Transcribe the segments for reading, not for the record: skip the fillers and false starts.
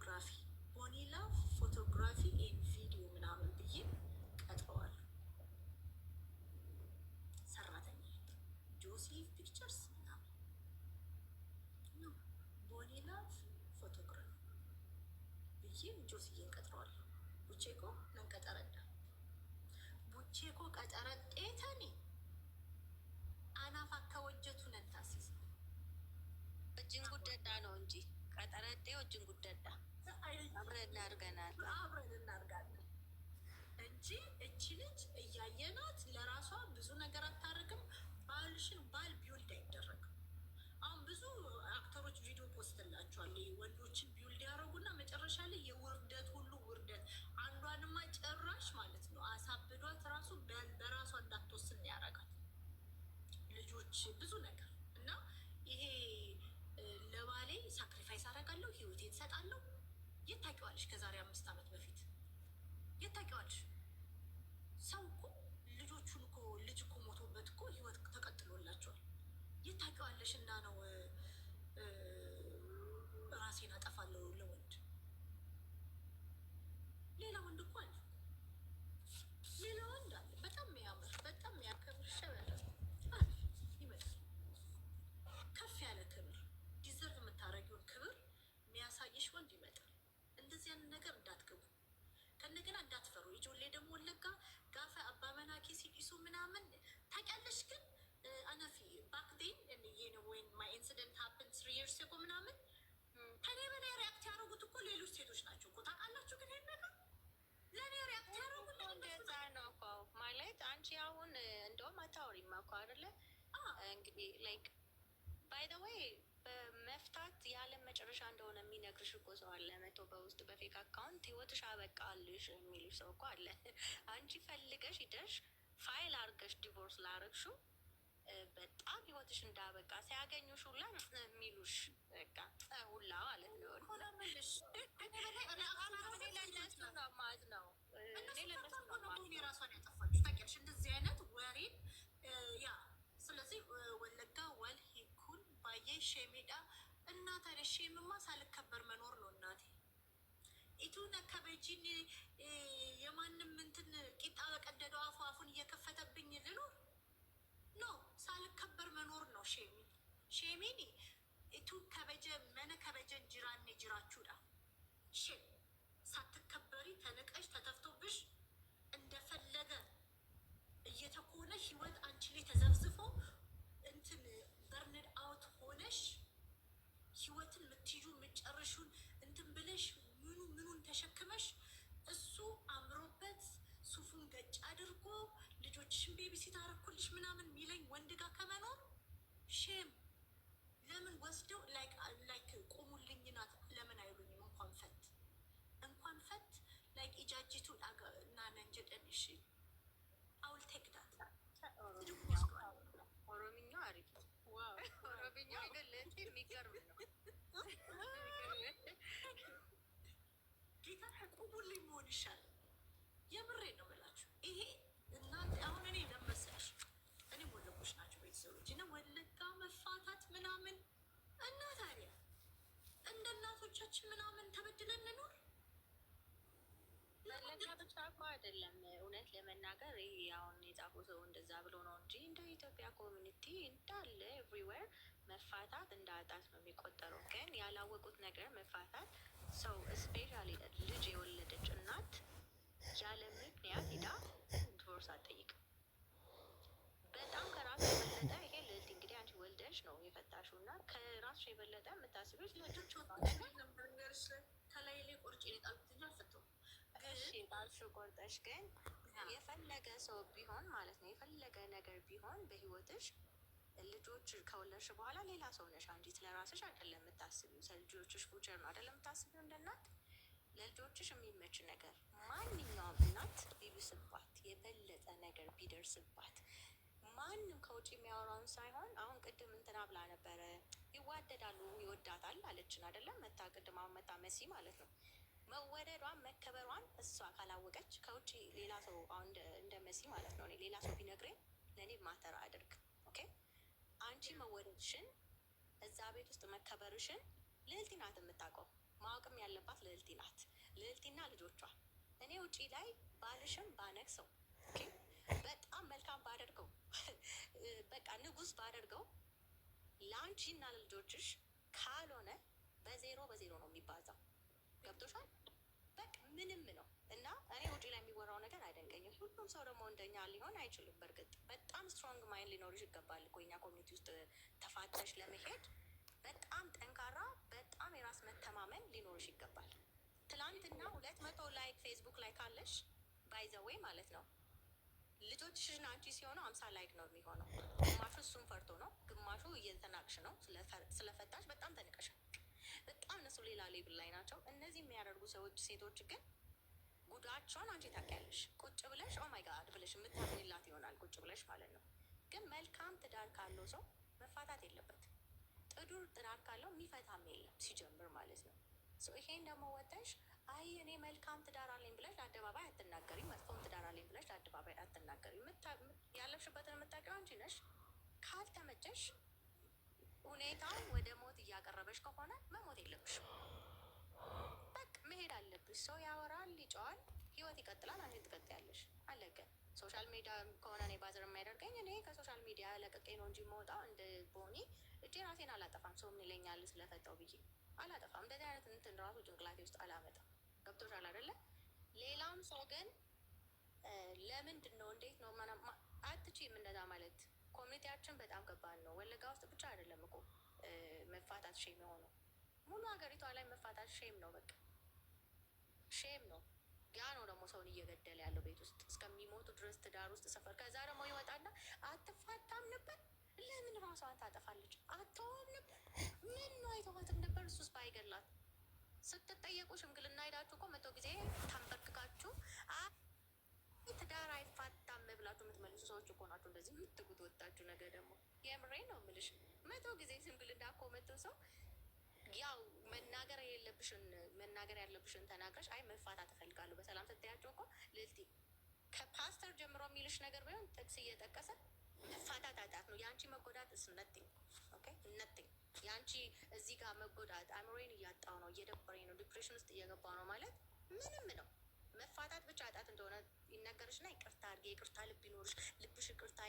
ፎቶግራፊ ቦኒላ ፎቶግራፊ ኤን ቪዲዮ ምናምን ብዬ ቀጥረዋለሁ። ሰራተኛ ጆሲ ፒክቸርስ ምናምን ነው። ቦኒላ ፎቶግራፊ ብዬ ጆሲዬን ቀጥረዋለሁ። ቡቼኮ ነንቀጠረዳ ቡቼኮ ቀጠረጤተኒ አናፍ አከወጀቱ ነንታሲስ እጅን ጉደዳ ነው እንጂ ቀጠረጤ እጅን ጉደዳ አብረን እናርገናል አብረን እናርጋለን እንጂ እቺ ልጅ እያየናት ለራሷ ብዙ ነገር አታርግም። ባልሽን ባል ቢውልድ አይደረግም። አሁን ብዙ አክተሮች ቪዲዮ ፖስትላቸዋል ወንዶችን ቢውልድ ያደረጉና መጨረሻ ላይ የውርደት ሁሉ ውርደት አንዷንማ ጭራሽ ማለት ነው አሳብዷት ራሱ በራሷ እንዳትወስን ያደርጋል። ልጆች ብዙ ነገር እና ይሄ ለባሌ ሳክሪፋይስ አደርጋለሁ ህይወቴን እሰጣለሁ። የት ታውቂዋለሽ? ከዛሬ 5 ዓመት በፊት የት ታውቂዋለሽ? ሰው እኮ ልጆቹን እኮ ልጅ እኮ ሞቶበት እኮ ህይወት ተቀጥሎላቸዋል። የት ታውቂዋለሽ? እና ነው ራሴን አጠፋለሁ ለወንድ ሌላ ወንድ እኮ አለ። ሌላ ወንድ አለ በጣም የሚያምር በጣም የሚያከብር ሸበለ ይመጣል። ከፍ ያለ ክብር ዲዘርቭ የምታደርጊውን ክብር የሚያሳይሽ ወንድ ይመጣል። እንደዚህ ያንን ነገር እንዳትገቡ ከእንደገና እንዳትፈሩ። የጆሌ ደግሞ ወለጋ ጋፈ አባመናኬ ሲዲሱ ምናምን ታውቂያለሽ። ግን አነፊ ባክዴን ወይን ማይ ኢንሲደንት ሀፕን 3 years ago ምናምን ከኔ በላይ ሪያክት ያደረጉት እኮ ሌሎች ሴቶች ናቸው እኮ ታውቃላችሁ። ግን ይሄን ነገር ለእኔ ሪያክት ያደረጉት እንደዛ ነው እኮ ማለት አንቺ አሁን እንደውም አታወሪም እኮ አይደለ? እንግዲህ ላይክ ባይ ዘ ዌይ በመፍታት የዓለም መጨረሻ እንደሆነ የሚነግርሽ እኮ ሰው አለ። መቶ በውስጥ በፌክ አካውንት ህይወትሽ አበቃልሽ የሚልሽ ሰው እኮ አለ። አንቺ ፈልገሽ ሂደሽ ፋይል አርገሽ ዲቮርስ ላረግሽው በጣም ህይወትሽ እንዳበቃ ሲያገኙሽ ሁላ የሚሉሽ በቃ ሁላ ማለት ነው። ለነሱ ነው ማዝ ነው ራሷን ያጠፋችሁ ታውቂያለሽ። እንደዚህ አይነት ወሬን ያ ስለዚህ ወለጋ ወል ሂኩን ባየ ሼሜዳ እና ታዲያ ሼምማ ሳልከበር መኖር ነው እናቴ። ኢቱ ነከበጂን የማንም እንትን ቂጣ በቀደደው አፉን እየከፈተብኝ ልኖር ኖ ሳልከበር መኖር ነው። ሼሚኒ ኢቱ ከበጀ መነ ከበጀን ጅራኔ ጅራችሁዳ ሼም ሳትከበሪ ተንቀሽ ተተፍቶብሽ እንደፈለገ እየተኮነ ህይወት አንቺ ላይ ተዘብዝፎ እንትን በርንድ አውት ሆነሽ ህይወትን ምትይዙ ምጨርሹን እንትን ብለሽ ምኑን ተሸክመሽ እሱ አምሮበት ሱፉን ገጭ አድርጎ ልጆችሽን ቤቢሲት አረኩልሽ ምናምን ሚለኝ ወንድ ጋር ከመኖር ሼም ለምን ወስደው ላይክ ቆሙልኝ ናት ለምን አይሉኝም? እንኳን ፈት ላይክ ኢጃጅቱ እና ነንጀደን እሺ አውል ቴክዳት ኦሮምኛ አሪፍ ኦሮምኛ ግን የሚገርም ነው። ጌታ ቁሙልኝ መሆን ይሻላል። የምሬ ነው ብላችሁ ይሄ እናንተ አሁን እኔ ለመሰለሽ እኔ ወለጎች ናቸው ቤተሰቦች እና ወለጋ መፋታት ምናምን እና ታዲያ እንደ እናቶቻችን ምናምን ተበድለን እንኖር። ወለጋ ብቻ እኮ አይደለም እውነት ለመናገር ይሄ አሁን የጻፉ ሰው እንደዛ ብሎ ነው እንጂ እንደ ኢትዮጵያ ኮሚኒቲ እንዳለ ኤቭሪዌር መፋታት እንደ ኃጢአት ነው የሚቆጠረው። ግን ያላወቁት ነገር መፋታት ሰው ስፔሻሊ ልጅ የወለደች እናት ያለ ምክንያት ሂዳ ዲቮርስ አትጠይቅም። በጣም ከራሱ የበለጠ ይሄ ልዕልት እንግዲህ አንቺ ወልደሽ ነው የፈታሽው እና ከራሱ የበለጠ የምታስቢው ልጆች ነገርሽ ከላይ ላይ ቆርጬ ጣልኩት እንጂ አልፈታሁም። ጣልሽው ቆርጠሽ ግን የፈለገ ሰው ቢሆን ማለት ነው የፈለገ ነገር ቢሆን በህይወትሽ ልጆች ከወለድሽ በኋላ ሌላ ሰው ነሽ አንቺ። ስለራስሽ አይደለም የምታስቢው፣ ስለልጆችሽ ፉቸር ነው አይደለም የምታስቢው እንደ እናት። ለልጆችሽ የሚመች ነገር ማንኛውም እናት ቢብስባት የበለጠ ነገር ቢደርስባት ማንም ከውጭ የሚያወራውን ሳይሆን አሁን ቅድም እንትና ብላ ነበረ ይዋደዳሉ ይወዳታል አለችን አይደለም መታ ቅድም አሁን መታ መሲ ማለት ነው መወደዷን መከበሯን እሷ ካላወቀች ከውጭ ሌላ ሰው አሁን እንደ መሲ ማለት ነው ሌላ ሰው ቢነግረኝ ለእኔ ማተር አድርግ ኦኬ። አንቺ መወደድሽን እዛ ቤት ውስጥ መከበርሽን ልዕልት ናት የምታውቀው። ማወቅም ያለባት ልዕልት ልዕልቲ ናት። ልዕልቲና ልጆቿ እኔ ውጪ ላይ ባልሽም ባነግሰው በጣም መልካም ባደርገው በቃ ንጉስ ባደርገው ለአንቺና ለልጆችሽ ካልሆነ በዜሮ ነው የሚባዛው። ገብቶሻል? በቃ ምንም ነው እና እኔ ውጪ ላይ የሚወራው ነገር አይደንቀኝም። ሁሉም ሰው ደግሞ እንደኛ ሊሆን አይችልም። በእርግጥ በጣም ስትሮንግ ማይንድ ሊኖርሽ ይገባል እኮ እኛ ኮሚኒቲ ውስጥ ተፋተሽ ለመሄድ በጣም ጠንካራ፣ በጣም የራስ መተማመን ሊኖርሽ ይገባል። ትላንትና 200 ላይክ ፌስቡክ ላይ ካለሽ ባይዘዌይ ማለት ነው ልጆችሽን አንቺ ሲሆኑ 50 ላይክ ነው የሚሆነው። ግማሹ እሱን ፈርቶ ነው፣ ግማሹ እየተናቅሽ ነው። ስለፈታሽ በጣም ተንቀሻል። በጣም እነሱ ሌላ ሌብል ላይ ናቸው። እነዚህ የሚያደርጉ ሰዎች ሴቶች ግን ጉዳቸውን አንቺ ታውቂያለሽ። ቁጭ ብለሽ ኦ ማይ ጋድ ብለሽ የምታምንላት ይሆናል ቁጭ ብለሽ ማለት ነው። ግን መልካም ትዳር ካለው ሰው መፋታት የለበትም። ጥዱር ትዳር ካለው የሚፈታም የለም ሲጀምር ማለት ነው። ይሄን ደግሞ ወጥተሽ አይ እኔ መልካም ትዳር አለኝ ብለሽ ለአደባባይ አትናገሪ፣ መጥፎም ትዳር አለኝ ብለሽ ለአደባባይ አትናገሪ። ያለፍሽበትን የምታውቂው አንቺ ነሽ። ካልተመቸሽ ሁኔታው ወደ ሞት እያቀረበሽ ከሆነ መሞት የለብሽም። በቃ መሄድ አለብሽ። ሰው ያወራል፣ ይጨዋል፣ ህይወት ይቀጥላል። አንቺ ትቀጥያለሽ። አለቀ። ሶሻል ሚዲያ ከሆነ እኔ ባዘር የማያደርገኝ እኔ ከሶሻል ሚዲያ ለቀቄ ነው እንጂ የምወጣው እንደ ቦኒ እጄ ራሴን አላጠፋም። ሰው ምን ይለኛል ስለፈታው ብዬ አላጠፋም። እንደዚህ አይነት እንትን ራሱ ጭንቅላቴ ውስጥ አላመጣም። ገብቶሻል አይደለ? ሌላም ሰው ግን ለምንድን ነው እንዴት ነው አትችይም እንደዛ ማለት። ኮሚኒቲያችን በጣም ከባድ ነው። ወለጋ ውስጥ ብቻ አይደለም እኮ መፋታት ሼም የሆነው ሙሉ ሀገሪቷ ላይ መፋታት ሼም ነው። በቃ ሼም ነው። ያ ነው ደግሞ ሰውን እየገደለ ያለው ቤት ውስጥ እስከሚሞቱ ድረስ ትዳር ውስጥ ሰፈር። ከዛ ደግሞ ይወጣና አትፋታም ነበር። ለምን ራሷን ታጠፋለች? አትተውም ነበር። ምን ነው አይተዋትም ነበር? እሱስ ባይገላት ስትጠየቁ ሽምግልና ሄዳችሁ እኮ 100 ጊዜ ተንበርክካችሁ ትዳር አይፋታም ብላችሁ የምትመልሱ ሰዎች እኮ ናችሁ እንደዚህ የምትጉት ወጣችሁ። ነገ ደግሞ የምሬ ነው የምልሽ 100 ጊዜ ሽምግልና እኮ መቶ ሰው ያው መናገር ያለብሽን ተናግረሽ አይ መፋታት እፈልጋለሁ በሰላም ስትያቸው እኮ ልልቲ ከፓስተር ጀምሮ የሚልሽ ነገር ቢሆን ጥቅስ እየጠቀሰ መፋታት አጣት ነው። የአንቺ መጎዳት እስ ነቲንግ ኦኬ፣ ነቲንግ የአንቺ እዚህ ጋር መጎዳት አእምሮዬን እያጣው ነው፣ እየደበረኝ ነው፣ ዲፕሬሽን ውስጥ እየገባው ነው ማለት ምንም ነው። መፋታት ብቻ አጣት እንደሆነ ይነገርሽና ይቅርታ አድርጌ የይቅርታ ልብ ይኖርሽ፣ ልብሽ ይቅርታ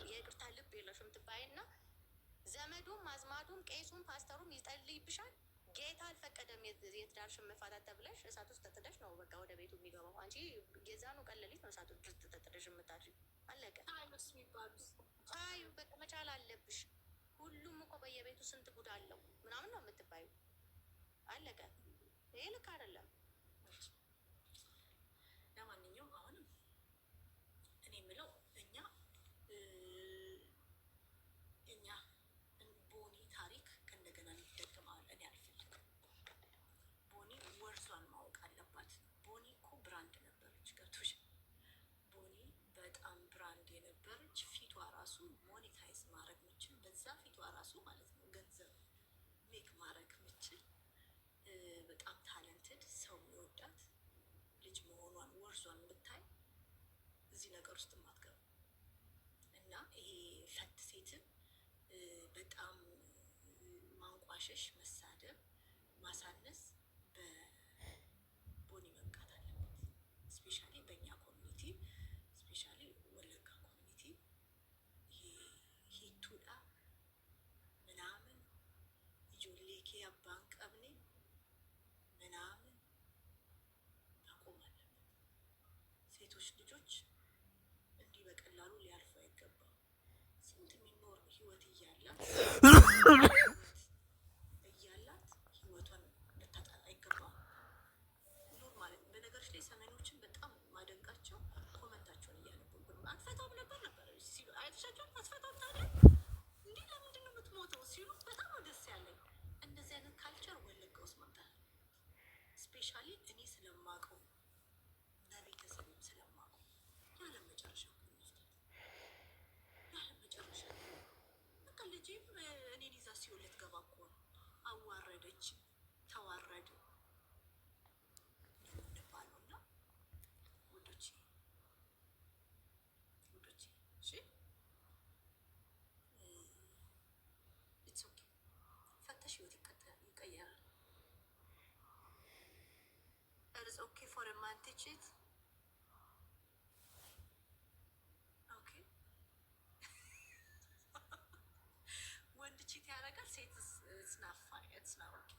የይቅርታ ልብ የለሽም ትባይና ዘመዱም አዝማዱም ቄሱም ፓስተሩም ይጸልይብሻል። ጌታ አልፈቀደም የትዳርሽን መፋታት ተብለሽ እሳት ውስጥ ተጥደሽ ነው በቃ ወደ ቤቱ የሚገባው። አንቺ የዛኑ ቀን ሌሊት ነው እሳት ውስጥ ተጥደሽ የምታድሪው። አለቀ። አዩ በቃ መቻል አለብሽ። ሁሉም እኮ በየቤቱ ስንት ጉድ አለው ምናምን ነው የምትባዩ። አለቀ። ይሄ ልክ አይደለም። ለማንኛውም አሁንም እኔ የምለው እኛ ቦኒ ታሪክ ከእንደገና እንዲደገማል እኔ አልፈልግም። ቦኒ ወርሷን ማወቅ አለባት። ቦኒ እኮ ብራንድ ነበረች። ገብቶሽ? ቦኒ በጣም ብራንድ የነበረች ፊቷ ራሱ ሞኔታይዝ ማድረግ ምችል በዛ ፊቷ ራሱ ማለት ነው ገንዘብ ሜክ ማድረግ ምችል በጣም ታለንትድ ሰው የሚወዳት ልጅ መሆኗን ወርሷን ብታይ እዚህ ነገር ውስጥ ማትገባ እና ይሄ ፈት ሴትን በጣም ማንቋሸሽ፣ መሳደብ፣ ማሳነስ በቦኒ መብቃት አለበት። ስፔሻሊ በእኛ ኮሚኒቲ፣ ስፔሻሊ ወለጋ ኮሚኒቲ ይሄ ሂቱዳ ምናምን ኢጆሌኬ አባን ቀብኔ ምናምን ማቆም አለበት። ሴቶች ልጆች እንዲህ በቀላሉ ሊያልፉ አይገባም። ስንት የሚኖር ህይወት እያላት ህይወቷን ልታጣ አይገባም። ኑር ማለት በነገሮች ላይ ሰሜኖችን በጣም ማደንቃቸው ኮመንታቸውን እያነበብኩ ነው። አትፈታም ነበር ሲሉ አይተሻቸው አትፈታም ታዲያ እንዲህ ለምንድን ነው የምትሞተው ሲሉ በጣም ደስ ያለኝ። እንደዚህ አይነት ካልቸር ወለጋ ውስጥ መምጣት ስፔሻሊ እኔ ስለማውቀው በቤተሰብም ስለማውቀው ያለ መጨረሻ ያለ መጨረሻ በቃ ልጄም እኔን ይዛ ሲሆን ልትገባ እኮ ነው። አዋረደች፣ ተዋረድ የምንባለው እና ውዶቼ እሺ ኢትስ ኦኬ። ፈተሽ ህይወት ይቀየራል። ኦኬ ፎር ማን ቱ ቺት